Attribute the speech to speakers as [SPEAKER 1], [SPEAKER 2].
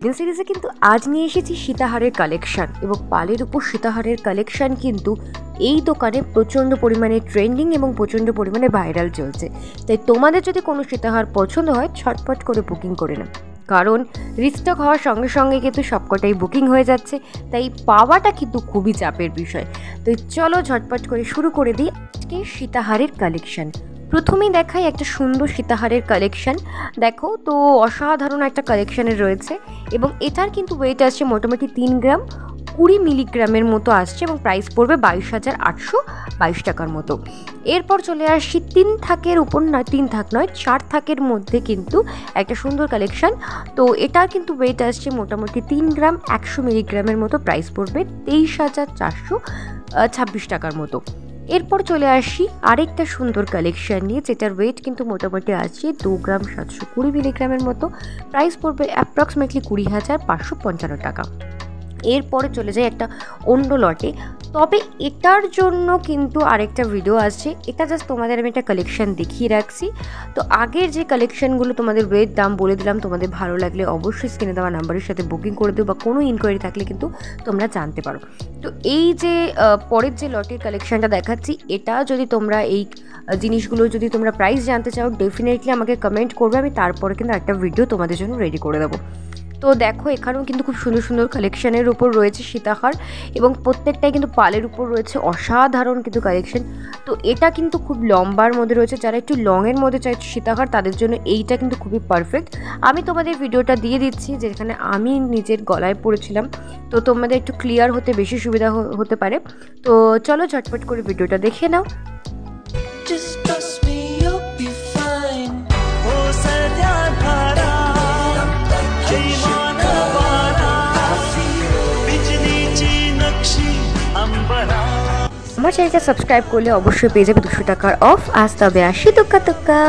[SPEAKER 1] সিরিজে কিন্তু আজ নিয়ে এসেছি সীতাহারের কালেকশন এবং পালের উপর সীতাহারের কালেকশন কিন্তু এই দোকানে প্রচণ্ড পরিমাণে ট্রেন্ডিং এবং প্রচণ্ড পরিমাণে ভাইরাল চলছে। তাই তোমাদের যদি কোনো সীতাহার পছন্দ হয় ছটপট করে বুকিং করে নাও, কারণ রিস্টক হওয়ার সঙ্গে সঙ্গে কিন্তু সবকটাই বুকিং হয়ে যাচ্ছে, তাই পাওয়াটা কিন্তু খুবই চাপের বিষয়। তো চলো ঝটপট করে শুরু করে দিই আজকে সীতাহারের কালেকশন। প্রথমেই দেখাই একটা সুন্দর সীতাহারের কালেকশন। দেখো তো অসাধারণ একটা কালেকশানের রয়েছে এবং এটার কিন্তু ওয়েট আসছে মোটামুটি 3 গ্রাম 20 মিলিগ্রামের মতো আসছে এবং প্রাইস পড়বে 22,822 টাকার মতো। এরপর চলে আসছি 3 থাকের উপর না, 3 থাক নয় 4 থাকের মধ্যে কিন্তু একটা সুন্দর কালেকশন। তো এটা কিন্তু ওয়েট আসছে মোটামুটি 3 গ্রাম 100 মিলিগ্রামের মতো, প্রাইস পড়বে 23,426 টাকার মতো। এরপর চলে আসি আরেকটা সুন্দর কালেকশান নিয়ে, যেটার ওয়েট কিন্তু মোটামুটি আছে 2 গ্রাম 720 মিলিগ্রামের মতো, প্রাইস পড়বে অ্যাপ্রক্সিমেটলি 20,555 টাকা। এরপরে চলে যায় একটা অন্য লটে, তবে এটার জন্য কিন্তু আরেকটা ভিডিও আসছে। এটা জাস্ট তোমাদের আমি একটা কালেকশান দেখিয়ে রাখছি। তো আগের যে কালেকশানগুলো তোমাদের ওয়েট দাম বলে দিলাম, তোমাদের ভালো লাগলে অবশ্যই স্ক্রিনে দেওয়া নাম্বারের সাথে বুকিং করে দেবো, বা কোনো ইনকোয়ারি থাকলে কিন্তু তোমরা জানতে পারো। তো এই যে পরের যে লটের কালেকশানটা দেখাচ্ছি, এটা যদি তোমরা এই জিনিসগুলো যদি তোমরা প্রাইস জানতে চাও ডেফিনেটলি আমাকে কমেন্ট করবে, আমি তারপরে কিন্তু একটা ভিডিও তোমাদের জন্য রেডি করে দেবো। তো দেখো এখানেও কিন্তু খুব সুন্দর সুন্দর কালেকশানের উপর রয়েছে সীতাহার এবং প্রত্যেকটাই কিন্তু পালের উপর রয়েছে, অসাধারণ কিন্তু কালেকশন। তো এটা কিন্তু খুব লম্বার মধ্যে রয়েছে, যারা একটু লংয়ের মধ্যে চাইছে সীতাহার তাদের জন্য এইটা কিন্তু খুবই পারফেক্ট। আমি তোমাদের ভিডিওটা দিয়ে দিচ্ছি যেখানে আমি নিজের গলায় পরেছিলাম, তো তোমাদের একটু ক্লিয়ার হতে বেশি সুবিধা হতে পারে। তো চলো ঝটপট করে ভিডিওটা দেখে নাও। আমার চ্যানেলটা সাবস্ক্রাইব করলে অবশ্যই পেয়ে যাবে 200 টাকার অফ। আজ তবে আসি, তুক্কা তুক্কা।